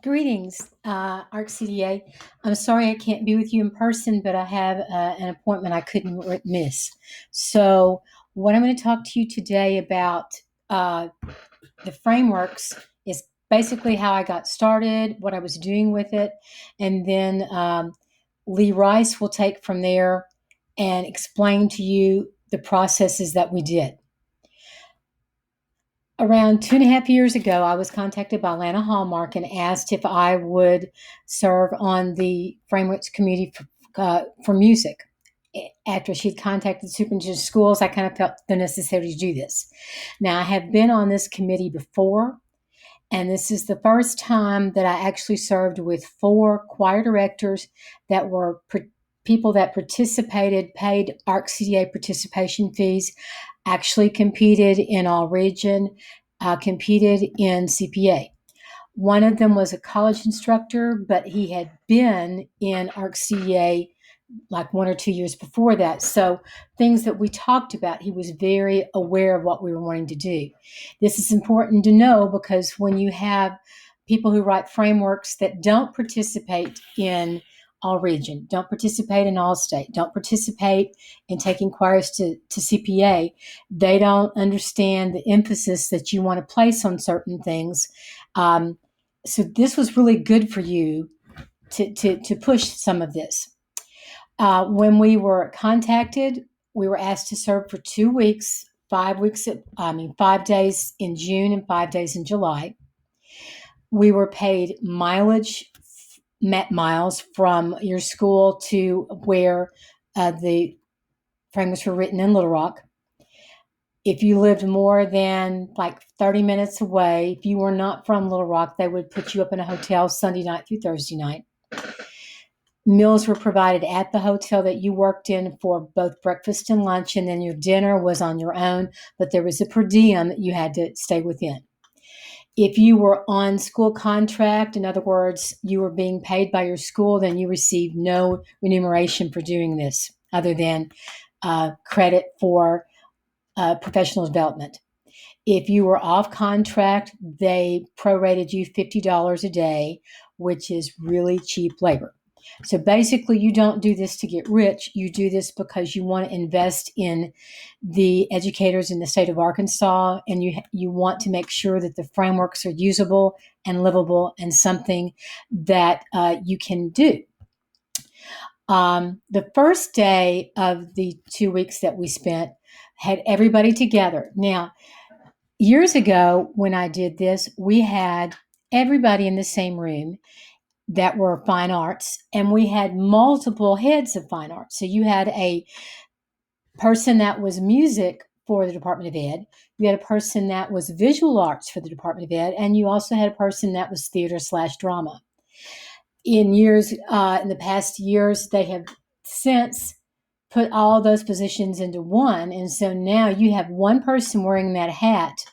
Greetings, ArkCDA. I'm sorry I can't be with you in person, but I have an appointment I couldn't miss. So, what I'm going to talk to you today about uh, the frameworks is basically how I got started, what I was doing with it, and then Lee Rice will take from there and explain to you the processes that we did. Around 2.5 years ago, I was contacted by Atlanta Hallmark and asked if I would serve on the frameworks committee for music. After she'd contacted the superintendent of schools, I kind of felt the necessity to do this. Now, I have been on this committee before, and this is the first time that I actually served with four choir directors that were people that participated, paid ArkCDA participation fees, actually competed in all region, competed in CPA. One of them was a college instructor, but he had been in ArkCDA like 1 or 2 years before that. So things that we talked about, he was very aware of what we were wanting to do. This is important to know because when you have people who write frameworks that don't participate in all region, don't participate in all state, don't participate in taking choirs to CPA, they don't understand the emphasis that you want to place on certain things. So this was really good for you to push some of this. When we were contacted, we were asked to serve for 2 weeks, 5 weeks, 5 days in June and 5 days in July. We were paid miles from your school to where the frameworks were written in Little Rock. If you lived more than like 30 minutes away, if you were not from Little Rock, they would put you up in a hotel Sunday night through Thursday night. Meals were provided at the hotel that you worked in for both breakfast and lunch, and then your dinner was on your own, but there was a per diem that you had to stay within. If you were on school contract, in other words, you were being paid by your school, then you received no remuneration for doing this other than credit for professional development. If you were off contract, they prorated you $50 a day, which is really cheap labor. So basically, you don't do this to get rich. You do this because you want to invest in the educators in the state of Arkansas, and you want to make sure that the frameworks are usable and livable and something that you can do. The first day of the 2 weeks that we spent had everybody together. Now, years ago, when I did this, we had everybody in the same room that were fine arts, and we had multiple heads of fine arts. So you had a person that was music for the Department of Ed, you had a person that was visual arts for the Department of Ed, and you also had a person that was theater/drama. In the past years, they have since put all those positions into one, and so now you have one person wearing that hat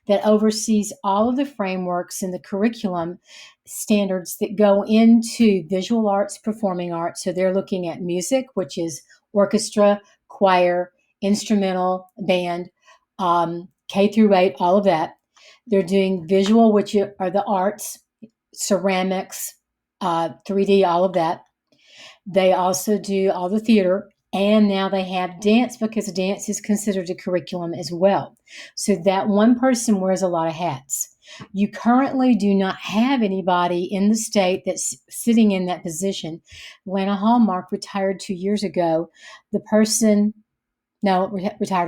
that oversees all of the frameworks and the curriculum standards that go into visual arts, performing arts. So they're looking at music, which is orchestra, choir, instrumental, band, K through 8, all of that. They're doing visual, which are the arts, ceramics, 3D, all of that. They also do all the theater, and now they have dance because dance is considered a curriculum as well. So that one person wears a lot of hats. You currently do not have anybody in the state that's sitting in that position. Atlanta Hallmark retired 2 years ago. Retired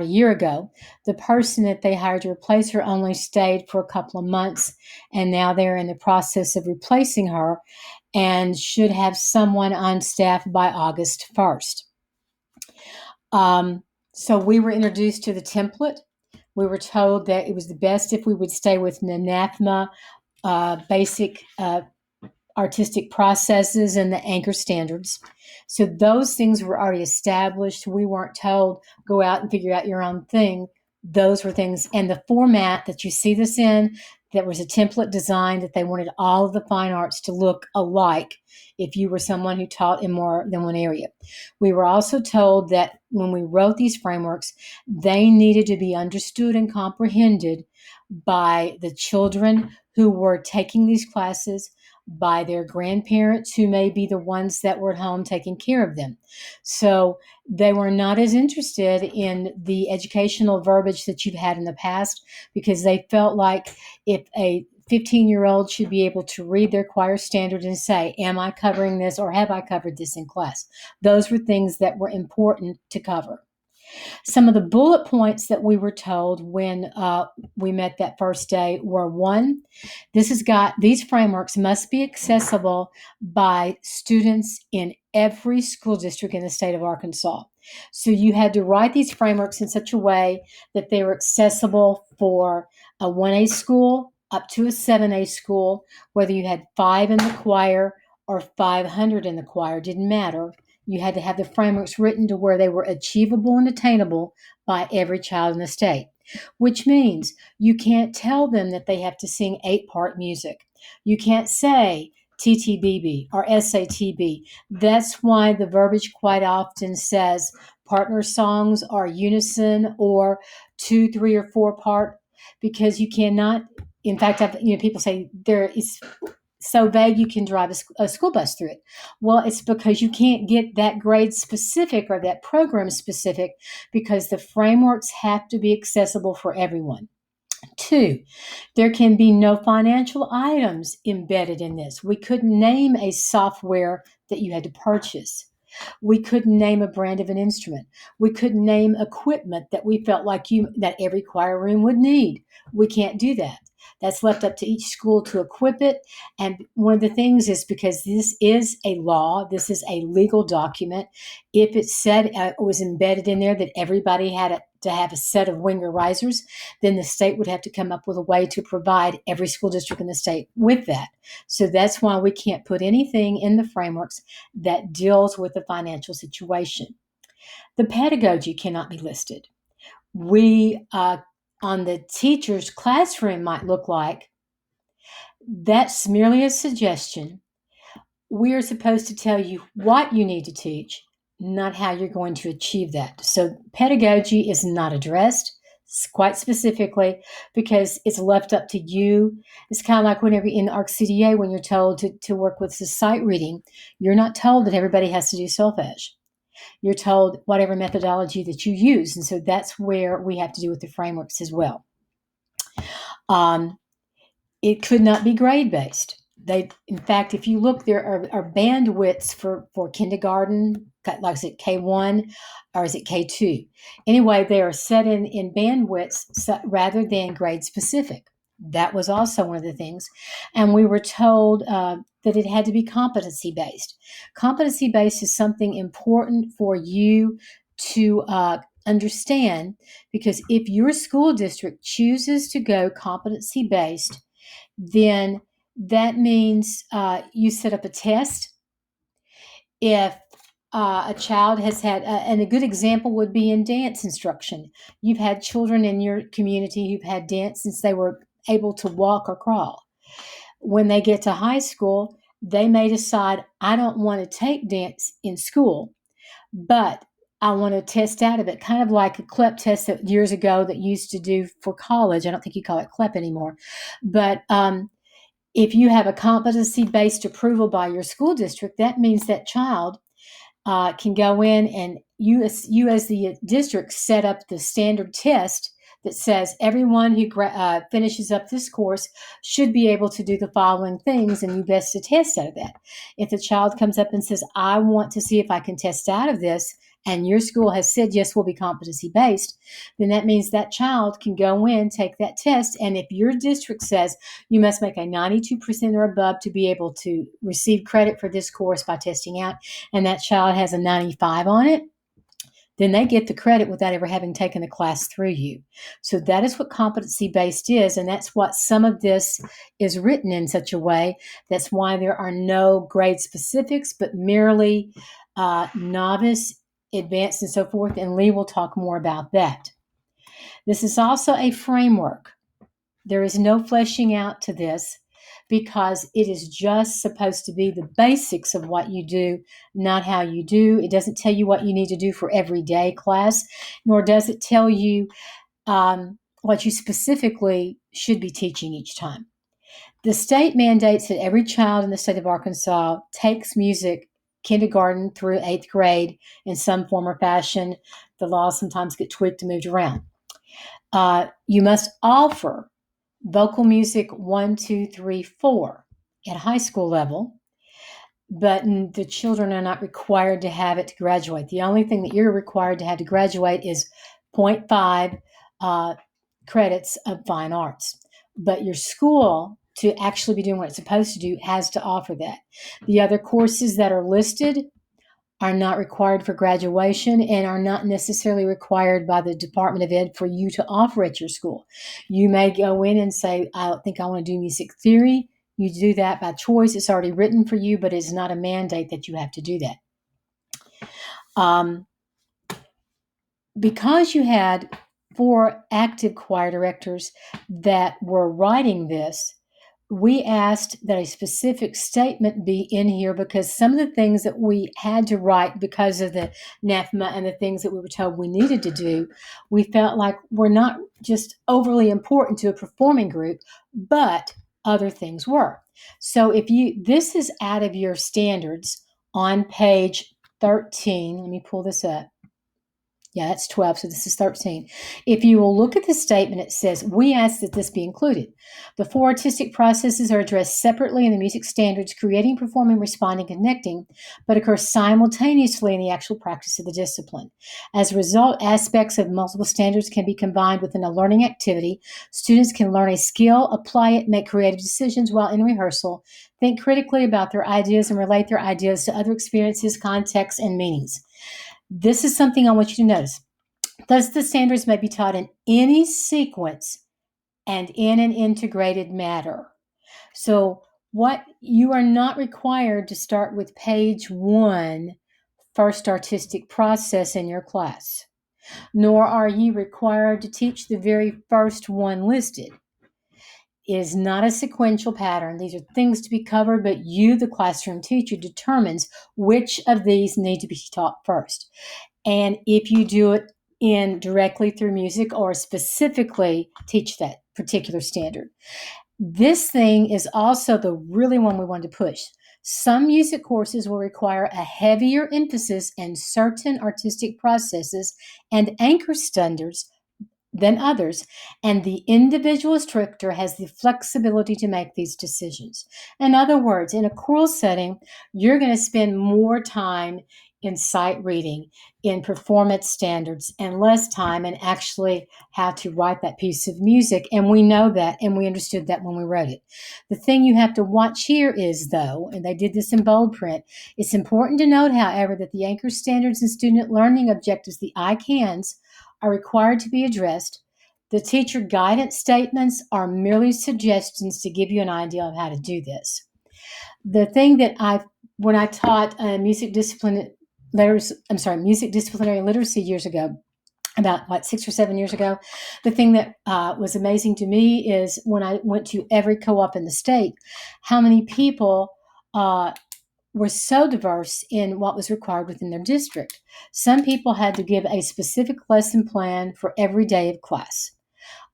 a year ago. The person that they hired to replace her only stayed for a couple of months, and now they're in the process of replacing her and should have someone on staff by August 1st. So we were introduced to the template. We were told that it was the best if we would stay with NAFMA basic artistic processes and the anchor standards. So those things were already established. We weren't told, go out and figure out your own thing. Those were things, and the format that you see this in, that was a template design that they wanted all of the fine arts to look alike if you were someone who taught in more than one area. We were also told that when we wrote these frameworks, they needed to be understood and comprehended by the children who were taking these classes by their grandparents, who may be the ones that were at home taking care of them. So they were not as interested in the educational verbiage that you've had in the past, because they felt like if a 15-year-old should be able to read their choir standard and say, am I covering this, or have I covered this in class? Those were things that were important to cover. Some of the bullet points that we were told when we met that first day were: one, these frameworks must be accessible by students in every school district in the state of Arkansas. So you had to write these frameworks in such a way that they were accessible for a 1A school up to a 7A school, whether you had 5 in the choir or 500 in the choir, didn't matter. You had to have the frameworks written to where they were achievable and attainable by every child in the state, which means you can't tell them that they have to sing 8-part music. You can't say TTBB or SATB. That's why the verbiage quite often says partner songs are unison or 2, 3, or 4-part, because you cannot. In fact, people say there is so vague you can drive a school bus through it. Well, it's because you can't get that grade specific or that program specific, because the frameworks have to be accessible for everyone. 2, there can be no financial items embedded in this. We couldn't name a software that you had to purchase. We couldn't name a brand of an instrument. We couldn't name equipment that we felt like that every choir room would need. We can't do that. That's left up to each school to equip it. And one of the things is, because this is a law, this is a legal document, if it said it was embedded in there that everybody had to have a set of Winger risers, then the state would have to come up with a way to provide every school district in the state with that. So that's why we can't put anything in the frameworks that deals with the financial situation. The pedagogy cannot be listed. We, on the teacher's classroom, might look like that's merely a suggestion. We're supposed to tell you what you need to teach, not how you're going to achieve that. So pedagogy is not addressed quite specifically, because it's left up to you. It's kind of like whenever in ArkCDA, when you're told to work with the sight reading, you're not told that everybody has to do solfege. You're told whatever methodology that you use. And so that's where we have to do with the frameworks as well. It could not be grade-based. In fact, if you look, there are bandwidths for kindergarten, like is it K1 or is it K2? Anyway, they are set in bandwidths rather than grade specific. That was also one of the things. And we were told that it had to be competency-based. Competency-based is something important for you to understand, because if your school district chooses to go competency-based, then that means you set up a test. If a child has had, and a good example would be in dance instruction. You've had children in your community who've had dance since they were able to walk or crawl. When they get to high school, they may decide, I don't want to take dance in school, but I want to test out of it, kind of like a CLEP test that years ago that used to do for college. I don't think you call it CLEP anymore. But if you have a competency-based approval by your school district, that means that child can go in, and you as the district set up the standard test that says everyone who finishes up this course should be able to do the following things, and you best to test out of that. If the child comes up and says, I want to see if I can test out of this, and your school has said, yes, we'll be competency-based, then that means that child can go in, take that test, and if your district says you must make a 92% or above to be able to receive credit for this course by testing out, and that child has a 95 on it, then they get the credit without ever having taken the class through you. So that is what competency-based is, and that's what some of this is written in such a way. That's why there are no grade specifics, but merely novice, advanced, and so forth, and Lee will talk more about that. This is also a framework. There is no fleshing out to this, because it is just supposed to be the basics of what you do, not how you do. It doesn't tell you what you need to do for everyday class, nor does it tell you what you specifically should be teaching each time. The state mandates that every child in the state of Arkansas takes music kindergarten through 8th grade in some form or fashion. The laws sometimes get tweaked and moved around. You must offer vocal music 1, 2, 3, 4 at high school level, but the children are not required to have it to graduate. The only thing that you're required to have to graduate is 0.5 credits of fine arts. But your school, to actually be doing what it's supposed to do, has to offer that. The other courses that are listed are not required for graduation and are not necessarily required by the Department of Ed for you to offer at your school. You may go in and say, I think I want to do music theory. You do that by choice. It's already written for you, but it's not a mandate that you have to do that. Because you had 4 active choir directors that were writing this, we asked that a specific statement be in here because some of the things that we had to write because of the NAFMA and the things that we were told we needed to do, we felt like were not just overly important to a performing group, but other things were. So this is out of your standards on page 13. Let me pull this up. Yeah, that's 12, so this is 13. If you will look at the statement, it says, we ask that this be included. The 4 artistic processes are addressed separately in the music standards, creating, performing, responding, connecting, but occur simultaneously in the actual practice of the discipline. As a result, aspects of multiple standards can be combined within a learning activity. Students can learn a skill, apply it, make creative decisions while in rehearsal, think critically about their ideas, and relate their ideas to other experiences, contexts, and meanings. This is something I want you to notice. Thus, the standards may be taught in any sequence and in an integrated manner. So, what you are not required to start with page 1, first artistic process in your class, nor are you required to teach the very first one listed. It is not a sequential pattern. These are things to be covered, but you, the classroom teacher, determines which of these need to be taught first. And if you do it in directly through music or specifically teach that particular standard. This thing is also the really one we wanted to push. Some music courses will require a heavier emphasis in certain artistic processes and anchor standards than others, and the individual instructor has the flexibility to make these decisions. In other words, in a choral setting, you're going to spend more time in sight reading, in performance standards, and less time in actually how to write that piece of music. And we know that, and we understood that when we wrote it. The thing you have to watch here is, though, and they did this in bold print, it's important to note, however, that the anchor standards and student learning objectives, the ICANs, are required to be addressed. The teacher guidance statements are merely suggestions to give you an idea of how to do this. The thing that when I taught music disciplinary literacy years ago, about 6 or 7 years ago, the thing that was amazing to me is when I went to every co-op in the state, how many people were so diverse in what was required within their district. Some people had to give a specific lesson plan for every day of class.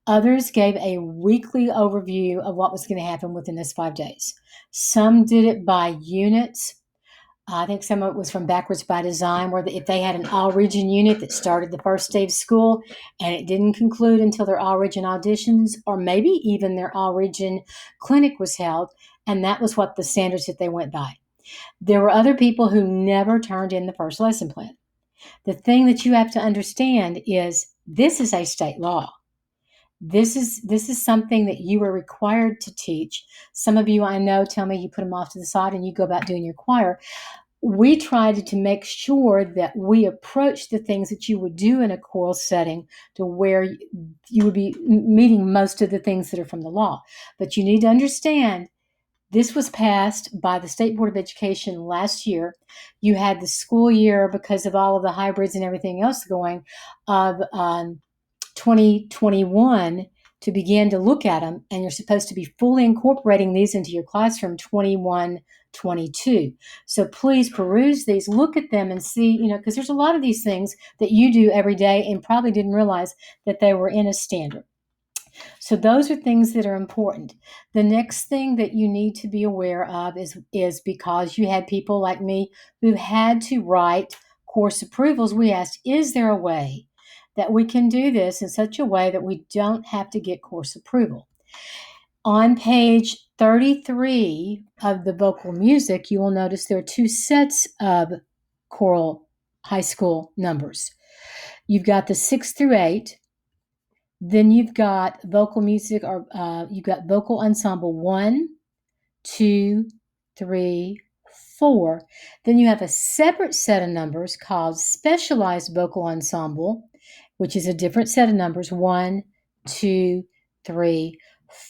Others gave a weekly overview of what was going to happen within those 5 days. Some did it by units. I think some of it was from Backwards by Design, where if they had an all-region unit that started the first day of school and it didn't conclude until their all-region auditions, or maybe even their all-region clinic was held, and that was what the standards that they went by. There were other people who never turned in the first lesson plan. The thing that you have to understand is this is a state law. This is something that you are required to teach. Some of you I know tell me you put them off to the side and you go about doing your choir. We tried to make sure that we approach the things that you would do in a choral setting to where you would be meeting most of the things that are from the law. But you need to understand, this was passed by the State Board of Education last year. You had the school year, because of all of the hybrids and everything else going, of 2021 to begin to look at them, and you're supposed to be fully incorporating these into your classroom 21-22. So please peruse these, look at them and see, because there's a lot of these things that you do every day and probably didn't realize that they were in a standard. So those are things that are important. The next thing that you need to be aware of is because you had people like me who had to write course approvals, we asked, is there a way that we can do this in such a way that we don't have to get course approval? On page 33 of the vocal music, you will notice there are two sets of choral high school numbers. You've got the 6 through 8, then you've got vocal music, or you've got vocal ensemble 1, 2, 3, 4. Then you have a separate set of numbers called specialized vocal ensemble, which is a different set of numbers 1, 2, 3,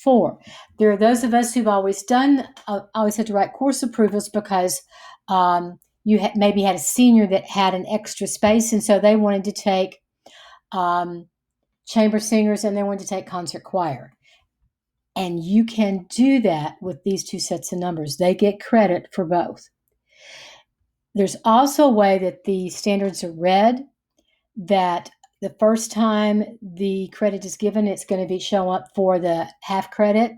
4. There are those of us who've always had to write course approvals because you maybe had a senior that had an extra space, and so they wanted to take chamber singers and they wanted to take concert choir. And you can do that with these two sets of numbers. They get credit for both. There's also a way that the standards are read, that the first time the credit is given, it's going to show up for the half credit.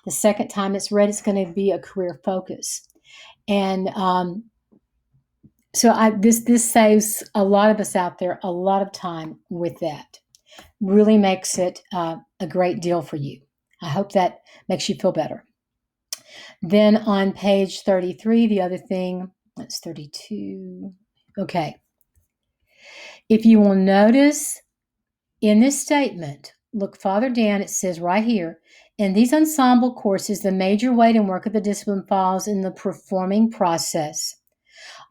The second time it's read, it's going to be a career focus. And this saves a lot of us out there a lot of time with that. Really makes it a great deal for you. I hope that makes you feel better. Then on page 33, the other thing, that's 32. Okay. If you will notice in this statement, look farther down, it says right here, in these ensemble courses, the major weight and work of the discipline falls in the performing process.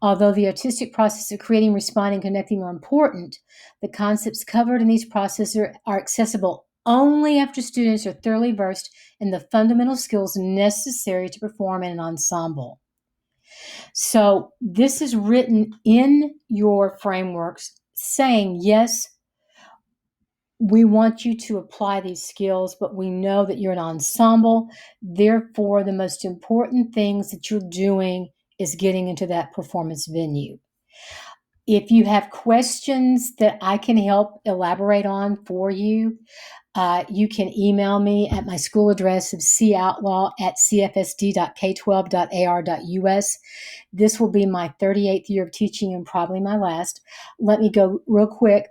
Although the artistic process of creating, responding, connecting are important, the concepts covered in these processes are accessible only after students are thoroughly versed in the fundamental skills necessary to perform in an ensemble. So this is written in your frameworks saying, yes, we want you to apply these skills, but we know that you're an ensemble. Therefore, the most important things that you're doing is getting into that performance venue. If you have questions that I can help elaborate on for you, you can email me at my school address of coutlaw@cfsd.k12.ar.us. This will be my 38th year of teaching and probably my last. Let me go real quick.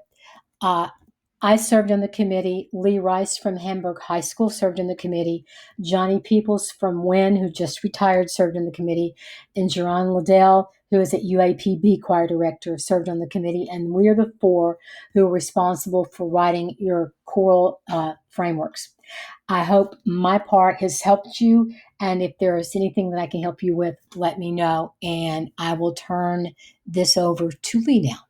I served on the committee. Lee Rice from Hamburg High School served in the committee. Johnny Peoples from Wynn, who just retired, served in the committee. And Jerron Liddell, who is at UAPB choir director, served on the committee. And we are the four who are responsible for writing your choral frameworks. I hope my part has helped you. And if there is anything that I can help you with, let me know. And I will turn this over to Lee now.